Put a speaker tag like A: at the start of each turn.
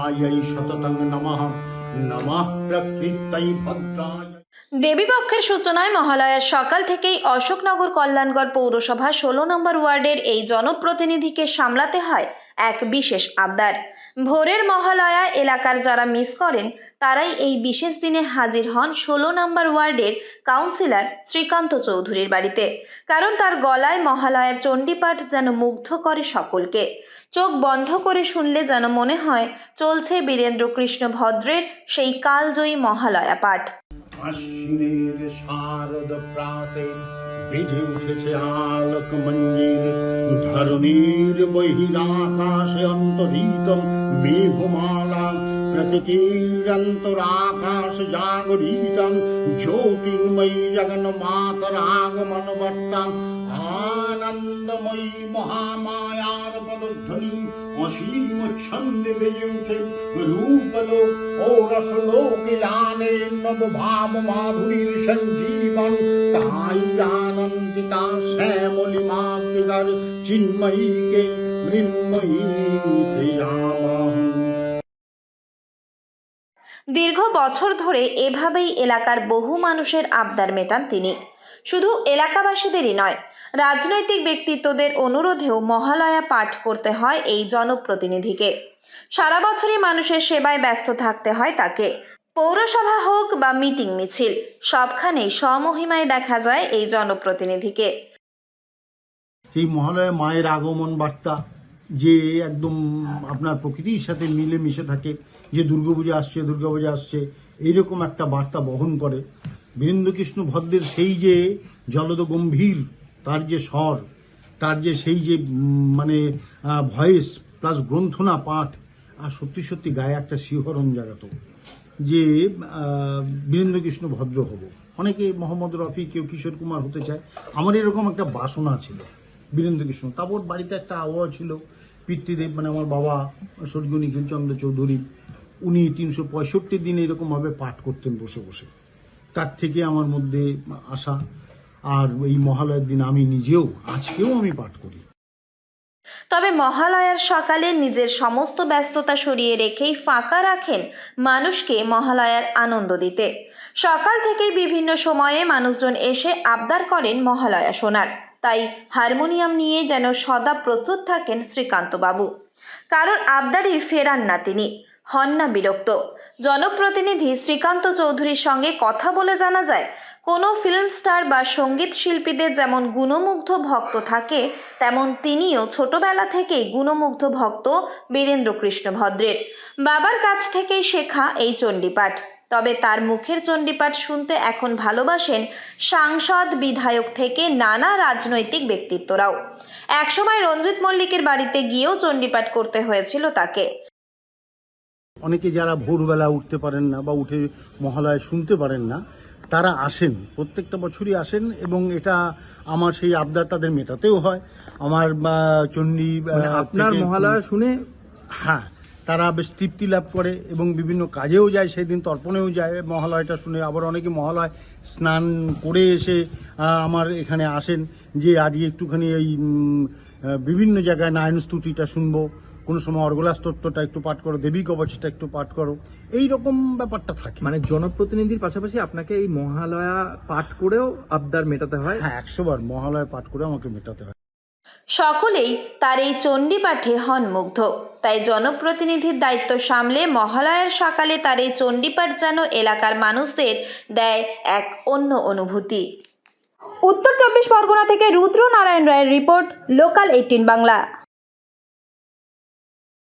A: ভদ্রাयै সততং নমঃ নমঃ প্রকৃত্যৈ ভদ্রায়।
B: দেবীপক্ষের সূচনায় মহালয়ার সকাল থেকেই অশোকনগর কল্যাণগড় পৌরসভা 16 নম্বর ওয়ার্ডের এই জনপ্রতিনিধিকে সামলাতে হয় এক বিশেষ আবদার। ভোরের মহালয়া এলাকার যারা মিস করেন তারাই এই বিশেষ দিনে হাজির হন 16 নম্বর ওয়ার্ডের কাউন্সিলর শ্রীকান্ত চৌধুরীর বাড়িতে। কারণ তার গলায় মহালয়ার চণ্ডীপাঠ যেন মুগ্ধ করে সকলকে। চোখ বন্ধ করে শুনলে যেন মনে হয় চলছে বীরেন্দ্র কৃষ্ণ ভদ্রের সেই কালজয়ী মহালয়া পাঠ।
A: আশ্বিনের শারদ প্রাতে বেজে উঠেছে আলোক মঞ্জির, ধরণীর বহিরাকাশে অন্তরিত মেঘমালা, প্রকৃতিরন্তরাকাশ জাগরিত জ্যোতির্ময়ী জগন মাতর আগমন বার্তা, আনন্দময়ী মহামায়ার পদধ্বনি অসীম ছন্দে বেজে উঠে রূপলোক ও রসলোকে জানে নবভাব মাধুরীর সঞ্জীবন। তাই আনন্দিতা শ্যামলী মাতৃকার চিন্ময়ীকে মৃন্ময়ীতে আবাহন।
B: দীর্ঘ বছর ধরে এভাবেই এলাকার বহু মানুষের আবদার মেটান তিনি। শুধু এলাকাবাসীদেরই নয়, রাজনৈতিক ব্যক্তিত্বদের অনুরোধেও মহালয়া পাঠ করতে হয় এই জনপ্রতিনিধিকে। সারা বছরই মানুষের সেবায় ব্যস্ত থাকতে হয় তাকে। পৌরসভা হোক বা মিটিং মিছিল, সবখানেই স্বমহিমায় দেখা যায় এই জনপ্রতিনিধিকে।
A: সেই মহালয়া মায়ের আগমন বার্তা যে একদম আপনার প্রকৃতির সাথে মিলে মিশে থাকে, যে দুর্গাপূজা আসছে এইরকম একটা বার্তা বহন করে। বীরেন্দ্রকৃষ্ণ ভদ্রের সেই যে জলদ গম্ভীর তার যে স্বর, তার যে সেই যে মানে ভয়েস প্লাস গ্রন্থনা পাঠ, আর সত্যি সত্যি গায়ে একটা শিহরণ জাগাত যে বীরেন্দ্রকৃষ্ণ ভদ্র হব। অনেকে মোহাম্মদ রফি, কেউ কিশোর কুমার হতে চায়। আমার এরকম একটা বাসনা ছিল বীরেন্দ্রকৃষ্ণ। তারপর বাড়িতে একটা আবহাওয়া ছিল, পিতৃদেব মানে আমার বাবা স্বর্গীয় নিখিলচন্দ্র চৌধুরী, উনি 365 দিন এরকমভাবে পাঠ করতেন বসে বসে। তার থেকে আমার মধ্যে আসা, আর এই মহালয়ার দিন আমি নিজেও আজকেও আমি পাঠ করি।
B: তবে মহালয়ার সকালে নিজের সমস্ত ব্যস্ততা সরিয়ে রেখেই ফাঁকা রাখেন মানুষকে মহালয়ার আনন্দ দিতে। সকাল থেকেই বিভিন্ন সময়ে মানুষজন এসে আবদার করেন মহালয়া শোনার। তাই হারমোনিয়াম নিয়ে যেন সদা প্রস্তুত থাকেন শ্রীকান্ত বাবু। কারণ আবদারই ফেরান না তিনি, হন না বিরক্ত। জনপ্রতিনিধি শ্রীকান্ত চৌধুরীর সঙ্গে কথা বলে জানা যায়, কোনো ফিল্ম স্টার বা সঙ্গীত শিল্পীদের যেমন গুণমুগ্ধ ভক্ত থাকে, তেমন তিনিও ছোটবেলা থেকেই গুণমুগ্ধ ভক্ত বীরেন্দ্র কৃষ্ণ ভদ্রের। বাবার কাছ থেকেই শেখা এই চণ্ডীপাঠ। তবে তার মুখের চণ্ডীপাঠ শুনতে এখন ভালোবাসেন সাংসদ, বিধায়ক থেকে নানা রাজনৈতিক ব্যক্তিত্বরাও। একসময় রঞ্জিত মল্লিকের বাড়িতে গিয়েও চণ্ডীপাঠ করতে হয়েছিল তাকে।
A: অনেকে যারা ভোরবেলা উঠতে পারেন না বা উঠে মহালয়া শুনতে পারেন না, তারা আসেন, প্রত্যেকটা বছরই আসেন, এবং এটা আমার সেই আবদার তাদের মেটাতেও হয়। আমার চণ্ডী
C: আপনার মহালয়া শুনে
A: হ্যাঁ, তারা বেশ তৃপ্তি লাভ করে এবং বিভিন্ন কাজেও যায়, সেই দিন তর্পণেও যায় মহালয়াটা শুনে। আবার অনেকে মহালয় স্নান করে এসে আমার এখানে আসেন যে আজকে একটুখানি এই বিভিন্ন জায়গায় নারায়ণ স্তুতিটা শুনবো, কোনো সময় অর্গলা স্তোত্রটা একটু পাঠ করো, দেবী কবচটা একটু পাঠ করো, এই রকম ব্যাপারটা থাকে।
C: মানে জনপ্রতিনিধির পাশাপাশি আপনাকে এই মহালয়া পাঠ করেও আবদার মেটাতে হয়।
A: হ্যাঁ, 100 বার মহালয়া পাঠ করে আমাকে মেটাতে হয়।
B: সকলেই তার এই চণ্ডীপাঠে হন মুগ্ধ। তাই জনপ্রতিনিধির দায়িত্ব সামলে মহালয়ার সকালে তার এই চণ্ডীপাঠ যেন এলাকার মানুষদের দেয় এক অন্য অনুভূতি। উত্তর 24 পরগনা থেকে রুদ্র নারায়ণ রায়ের রিপোর্ট, লোকাল 18 বাংলা।